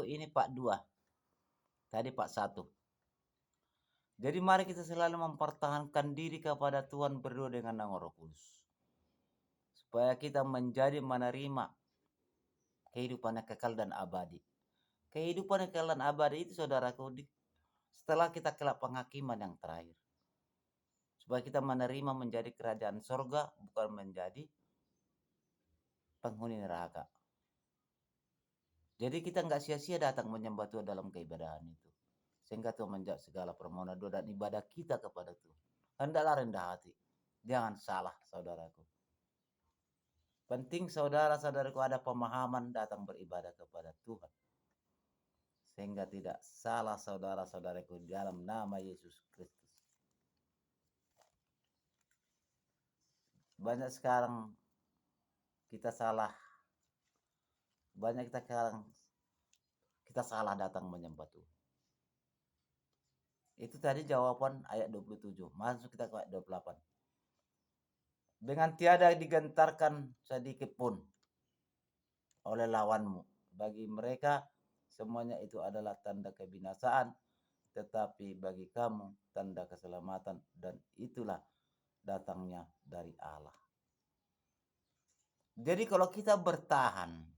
ini Pak 2, tadi Pak 1. Jadi mari kita selalu mempertahankan diri kepada Tuhan berdua dengan nama Roh Kudus. Supaya kita menjadi menerima kehidupan yang kekal dan abadi. Kehidupan yang kekal dan abadi itu saudaraku, setelah kita kelak penghakiman yang terakhir. Supaya kita menerima menjadi kerajaan sorga, bukan menjadi penghuni neraka. Jadi kita nggak sia-sia datang menyembah Tuhan dalam keibadahan itu. Sehingga Tuhan menjawab segala permohonan doa dan ibadah kita kepada Tuhan. Hendaklah rendah hati. Jangan salah saudaraku. Penting saudara-saudaraku ada pemahaman datang beribadah kepada Tuhan. Sehingga tidak salah saudara-saudaraku dalam nama Yesus Kristus. Banyak sekarang kita salah. Banyak kita sekarang kita salah datang menyembah Tuhan. Itu tadi jawaban ayat 27. Masuk kita ke ayat 28. Dengan tiada digentarkan sedikit pun oleh lawanmu. Bagi mereka semuanya itu adalah tanda kebinasaan. Tetapi bagi kamu tanda keselamatan. Dan itulah datangnya dari Allah. Jadi kalau kita bertahan.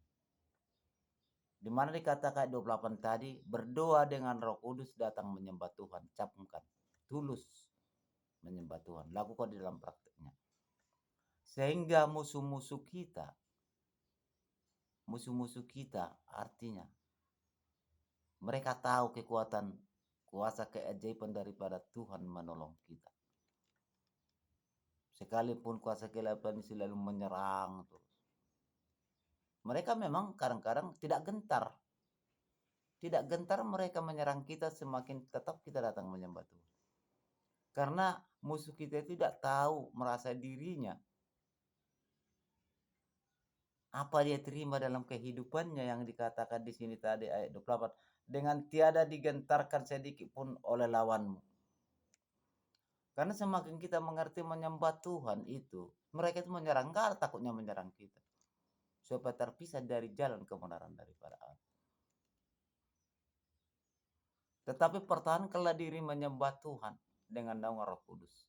Di mana dikatakan 28 tadi, berdoa dengan Roh Kudus datang menyembah Tuhan, camkan, tulus menyembah Tuhan, lakukan di dalam prakteknya. Sehingga musuh-musuh kita artinya mereka tahu kekuatan kuasa keajaiban daripada Tuhan menolong kita. Sekalipun kuasa kegelapan selalu menyerang terus. Mereka memang kadang-kadang tidak gentar. Tidak gentar mereka menyerang kita semakin tetap kita datang menyembah Tuhan. Karena musuh kita itu tidak tahu merasa dirinya. Apa dia terima dalam kehidupannya yang dikatakan di sini tadi ayat 28. Dengan tiada digentarkan sedikit pun oleh lawanmu. Karena semakin kita mengerti menyembah Tuhan itu, mereka itu menyerang, gak takutnya menyerang kita. Supaya terpisah dari jalan kebenaran daripada Allah. Tetapi pertahankanlah diri menyembah Tuhan dengan nama Roh Kudus.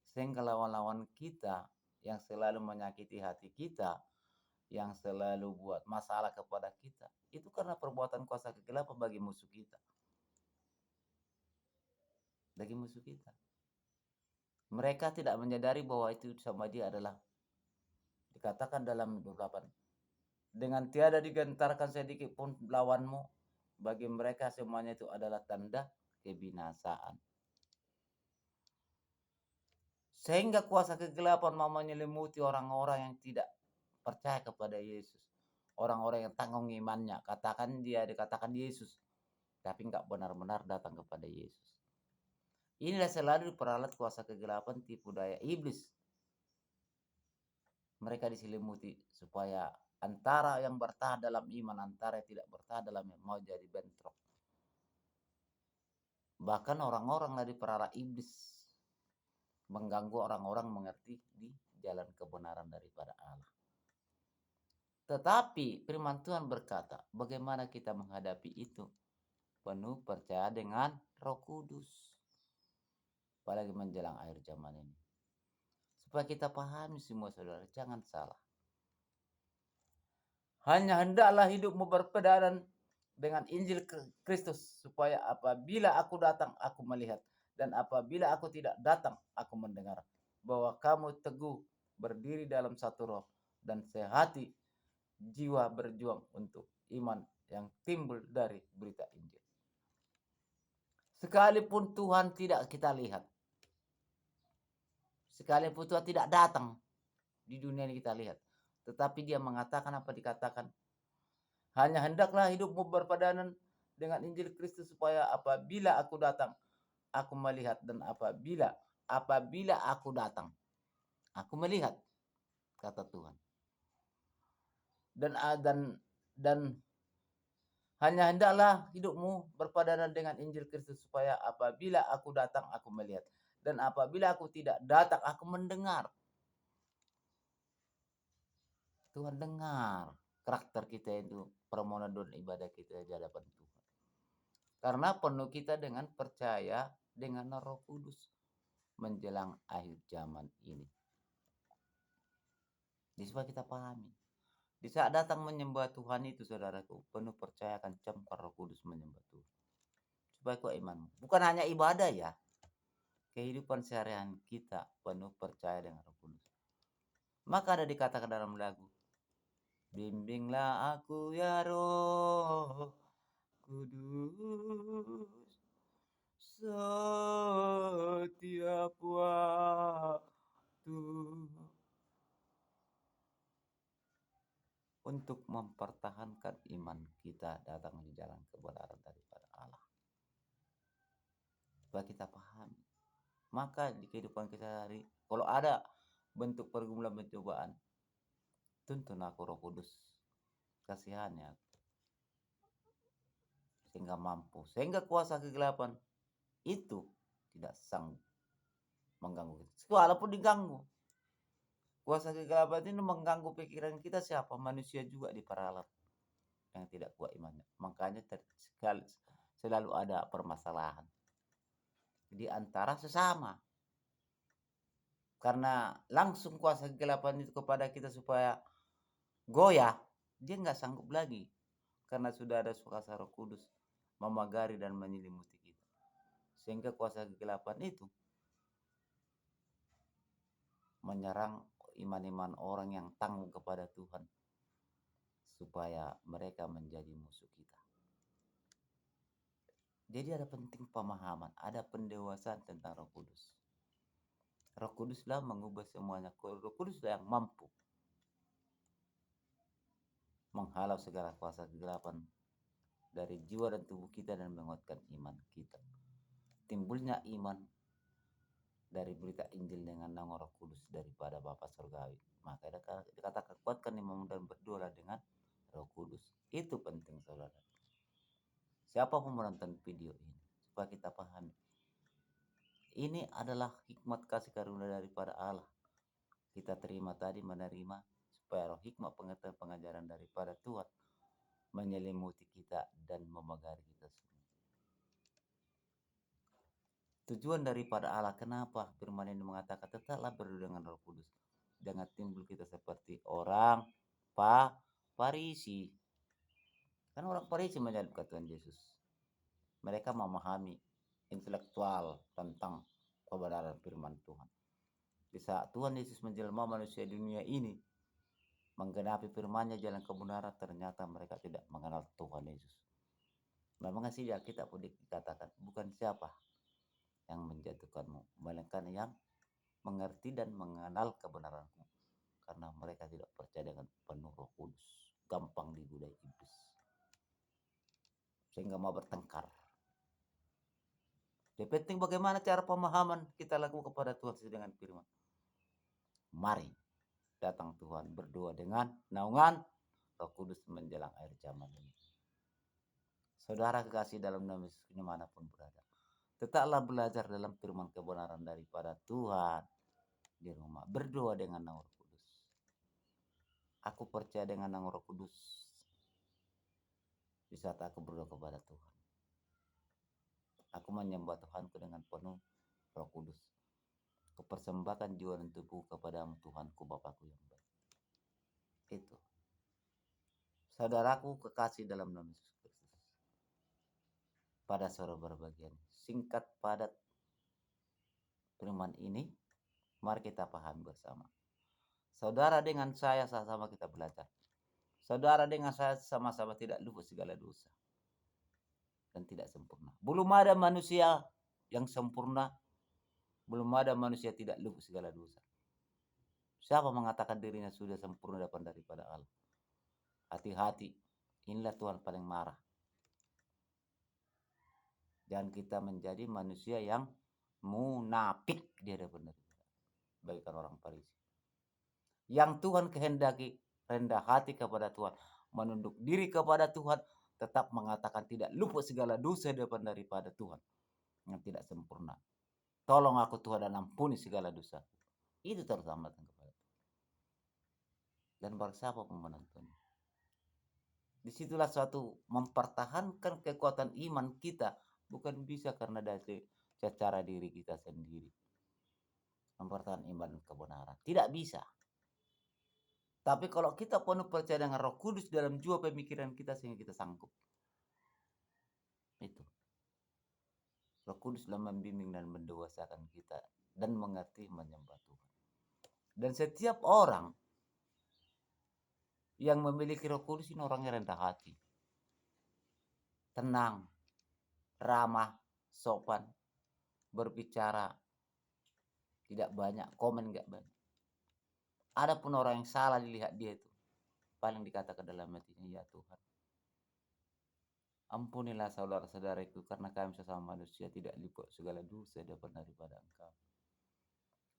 Sehingga lawan-lawan kita yang selalu menyakiti hati kita, yang selalu buat masalah kepada kita, itu karena perbuatan kuasa kegelapan bagi musuh kita. Bagi musuh kita. Mereka tidak menyadari bahwa itu sama dia adalah dikatakan dalam 28. Dengan tiada digentarkan sedikit pun lawanmu, bagi mereka semuanya itu adalah tanda kebinasaan. Sehingga kuasa kegelapan mau menyelimuti orang-orang yang tidak percaya kepada Yesus. Orang-orang yang tanggung imannya. Dikatakan Yesus. Tapi enggak benar-benar datang kepada Yesus. Inilah selalu diperalat kuasa kegelapan tipu daya iblis. Mereka diselimuti supaya antara yang bertahan dalam iman, antara yang tidak bertahan dalam iman, mau jadi bentrok. Bahkan orang-orang dari peralat iblis mengganggu orang-orang mengerti di jalan kebenaran daripada Allah. Tetapi firman Tuhan berkata, bagaimana kita menghadapi itu? Penuh percaya dengan Roh Kudus. Apalagi menjelang akhir zaman ini. Supaya kita pahami semua saudara, jangan salah. Hanya hendaklah hidupmu berpedoman dengan Injil Kristus, supaya apabila aku datang, aku melihat. Dan apabila aku tidak datang, aku mendengar. Bahwa kamu teguh berdiri dalam satu roh. Dan sehati jiwa berjuang untuk iman yang timbul dari berita Injil. Sekalipun Tuhan tidak kita lihat. Sekalipun Tuhan tidak datang di dunia ini kita lihat. Tetapi dia mengatakan apa dikatakan. Hanya hendaklah hidupmu berpadanan dengan Injil Kristus supaya apabila aku datang, aku melihat. Dan apabila aku datang, aku melihat, kata Tuhan. Dan hanya hendaklah hidupmu berpadanan dengan Injil Kristus supaya apabila aku datang, aku melihat. Dan apabila aku tidak datang, aku mendengar. Tuhan dengar. karakter kita itu, permohonan doa dan ibadah kita di hadapan Tuhan. Karena penuh kita dengan percaya dengan Roh Kudus menjelang akhir zaman ini. Jadi supaya kita pahami. Di saat datang menyembah Tuhan itu, saudaraku, penuh percaya akan cempar Roh Kudus menyembah Tuhan. Supaya kau imanmu. Bukan hanya ibadah ya. Kehidupan seharian kita penuh percaya dengan Roh Kudus. Maka ada dikatakan dalam lagu, bimbinglah aku ya Roh Kudus setiap waktu untuk mempertahankan iman kita datang di jalan kebenaran daripada Allah. Supaya kita pahami. Maka di kehidupan kita hari, kalau ada bentuk pergumulan pencobaan, tuntun aku Roh Kudus, kasihannya, sehingga mampu, sehingga kuasa kegelapan itu tidak sanggup mengganggu kita. Walaupun diganggu, kuasa kegelapan itu mengganggu pikiran kita, siapa? Manusia juga diperalat yang tidak kuat imannya. Makanya selalu ada permasalahan di antara sesama. Karena langsung kuasa kegelapan itu kepada kita supaya goyah, dia nggak sanggup lagi. Karena sudah ada kuasa Roh Kudus memagari dan menyelimuti kita. Sehingga kuasa kegelapan itu menyerang iman-iman orang yang tangguh kepada Tuhan. Supaya mereka menjadi musuh kita. Jadi ada penting pemahaman, ada pendewasaan tentang Roh Kudus. Roh Kuduslah mengubah semuanya. Roh Kuduslah yang mampu menghalau segala kuasa kegelapan dari jiwa dan tubuh kita dan menguatkan iman kita. Timbulnya iman dari berita Injil dengan nama Roh Kudus daripada Bapa Surgawi. Maka dikatakan kuatkan iman dan berdoa dengan Roh Kudus. Itu penting, saudara. Siapa pun menonton video ini supaya kita pahami. Ini adalah hikmat kasih karunia daripada Allah. Kita terima tadi, menerima supaya roh hikmat pengetahuan pengajaran daripada Tuhan menyelimuti kita dan memagari kita semua. Tujuan daripada Allah, kenapa firman ini mengatakan tetaplah berdoa dengan Roh Kudus. Jangan timbul kita seperti orang Farisi. Kan orang Farisi menyalibkan Tuhan Yesus. Mereka memahami intelektual tentang kebenaran firman Tuhan. Di saat Tuhan Yesus menjelma manusia dunia ini, menggenapi firman-Nya jalan kebenaran, ternyata mereka tidak mengenal Tuhan Yesus. Memang sih di Alkitab dikatakan, bukan siapa yang menjatuhkanmu, melainkan yang mengerti dan mengenal kebenaranmu. Karena mereka tidak percaya dengan penuh Roh Kudus, gampang digodai iblis, sehingga mau bertengkar. Yang penting bagaimana cara pemahaman kita lakukan kepada Tuhan sesuai dengan firman. Mari datang Tuhan berdoa dengan naungan Roh Kudus menjelang akhir zaman ini. Saudara kekasih dalam nama Yesus dimanapun berada, tetaplah belajar dalam firman kebenaran daripada Tuhan di rumah. Berdoa dengan nama Roh Kudus. Aku percaya dengan nama Roh Kudus di saat aku berdoa kepada Tuhan. Aku menyembah Tuhanku dengan penuh Roh Kudus. Kupersembahkan jiwa dan tubuh kepadamu Tuhanku Bapakku yang baik. Itu. Saudaraku kekasih dalam nama Yesus Kristus. Pada sore berbagian singkat padat firman ini, mari kita pahami bersama. Saudara dengan saya sama-sama kita belajar. Saudara dengan saya sama-sama tidak luput segala dosa dan tidak sempurna. Belum ada manusia yang sempurna. Belum ada manusia tidak luput segala dosa. Siapa mengatakan dirinya sudah sempurna daripada Allah? Hati-hati. Inilah Tuhan paling marah. Dan kita menjadi manusia yang munafik di hadapan Tuhan. Bagaikan orang Farisi. Yang Tuhan kehendaki rendah hati kepada Tuhan, menunduk diri kepada Tuhan, tetap mengatakan tidak luput segala dosa daripada Tuhan yang tidak sempurna. Tolong aku Tuhan dan ampuni segala dosa. Itu terutama kepada Tuhan. Dan barang siapa pun menonton, Disitulah suatu mempertahankan kekuatan iman kita. Bukan bisa karena dari secara diri kita sendiri. Mempertahankan iman dan kebenaran. Tidak bisa. Tapi kalau kita penuh percaya dengan Roh Kudus dalam jiwa pemikiran kita sehingga kita sanggup. Itu. Roh Kuduslah membimbing dan mendewasakan kita dan mengerti menyembah Tuhan. Dan setiap orang yang memiliki Roh Kudus ini orangnya rendah hati, tenang, ramah, sopan, berbicara, tidak banyak komen, nggak banyak. Adapun orang yang salah dilihat dia itu paling dikatakan dalam hatinya, ya Tuhan, ampunilah saudara-saudaraku karena kami sesama manusia tidak luput segala dosa daripada Engkau.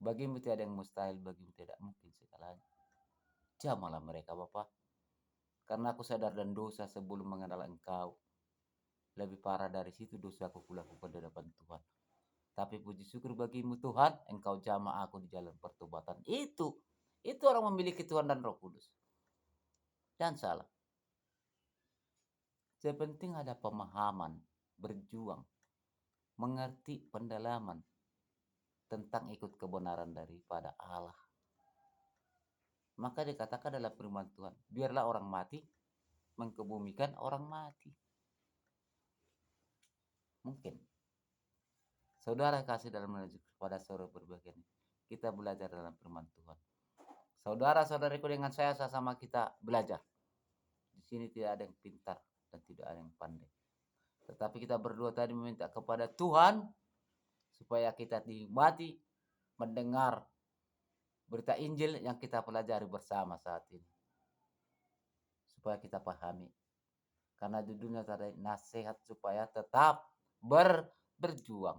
Bagimu tiada yang mustahil, bagimu tidak mungkin segalanya. Jamalah mereka Bapa, karena aku sadar dan dosa sebelum mengenal Engkau. Lebih parah dari situ dosa aku kulakukan di hadapan Tuhan. Tapi puji syukur bagimu Tuhan, Engkau jama aku di jalan pertobatan. Itu orang memiliki Tuhan dan Roh Kudus. Dan salah. Sepenting ada pemahaman, berjuang, mengerti pendalaman tentang ikut kebenaran daripada Allah. Maka dikatakan dalam firman Tuhan, biarlah orang mati mengkebumikan orang mati. Mungkin saudara kasih dalam menuju kepada saudara berbagian, kita belajar dalam firman Tuhan. Saudara-saudariku dengan saya sama kita belajar. Di sini tidak ada yang pintar dan tidak ada yang pandai. Tetapi kita berdua tadi meminta kepada Tuhan supaya kita dinikmati mendengar berita Injil yang kita pelajari bersama saat ini. Supaya kita pahami. Karena di dunia ada nasihat supaya tetap berjuang.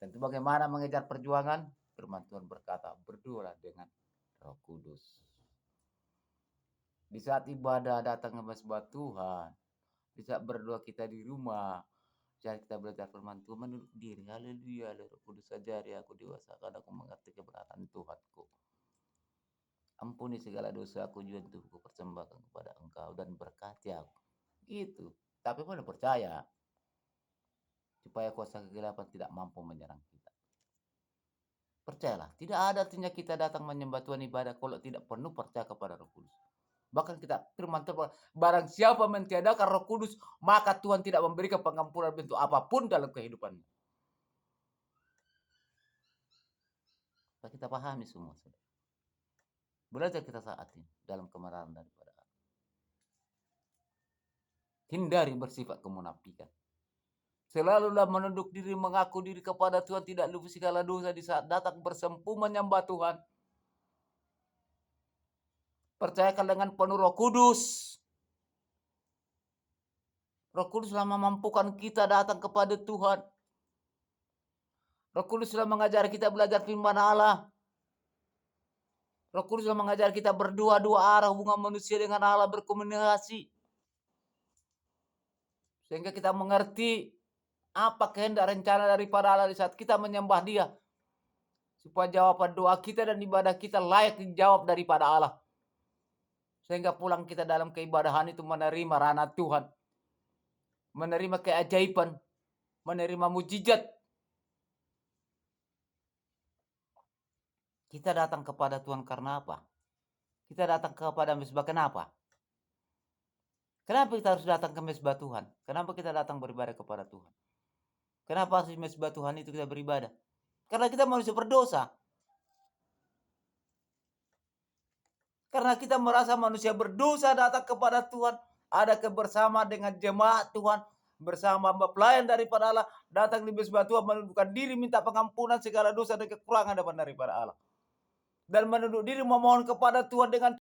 Tentu bagaimana mengejar perjuangan? Firman Tuhan berkata, berdoalah dengan Roh Kudus. Di saat ibadah datang ke mesbah Tuhan, di saat berdoa kita di rumah, saat kita belajar firman Tuhan, menunduk diri, haleluya, Roh Kudus ajari aku dewasakan aku mengerti kebenaran Tuhanku. Ampuni segala dosa aku juga untuk aku persembahkan kepada Engkau dan berkati aku. Gitu. Tapi pun percaya supaya kuasa kegelapan tidak mampu menyerang kita. Percayalah, tidak ada artinya kita datang menyembah Tuhan ibadah kalau tidak penuh percaya kepada Roh Kudus. Bahkan kita firman Tuhan, barang siapa mentiadakan Roh Kudus, maka Tuhan tidak memberikan pengampunan bentuk apapun dalam kehidupannya. Kita pahami semua. Belajar kita saat ini dalam kemarahan daripada Allah. Hindari bersifat kemunafikan. Selalulah menunduk diri, mengaku diri kepada Tuhan, tidak lupa segala dosa di saat datang bersempuh menyembah Tuhan. Percayakan dengan penuh Roh Kudus. Roh Kudus telah memampukan kita datang kepada Tuhan. Roh Kudus telah mengajar kita belajar firman Allah. Roh Kudus telah mengajar kita berdoa dua arah, hubungan manusia dengan Allah, berkomunikasi. Sehingga kita mengerti apa kehendak rencana daripada Allah di saat kita menyembah Dia. Supaya jawaban doa kita dan ibadah kita layak dijawab daripada Allah. Sehingga pulang kita dalam keibadahan itu menerima rahmat Tuhan. Menerima keajaiban. Menerima mujizat. Kita datang kepada Tuhan karena apa? Kita datang kepada mesbah kenapa? Kenapa kita harus datang ke mesbah Tuhan? Kenapa kita datang beribadah kepada Tuhan? Kenapa harus mesbah Tuhan itu kita beribadah? Karena kita manusia berdosa. Karena kita merasa manusia berdosa datang kepada Tuhan. Ada kebersamaan dengan jemaat Tuhan. Bersama pelayan daripada Allah. Datang di mesbah Tuhan menundukkan diri minta pengampunan segala dosa dan kekurangan daripada Allah. Dan menunduk diri memohon kepada Tuhan dengan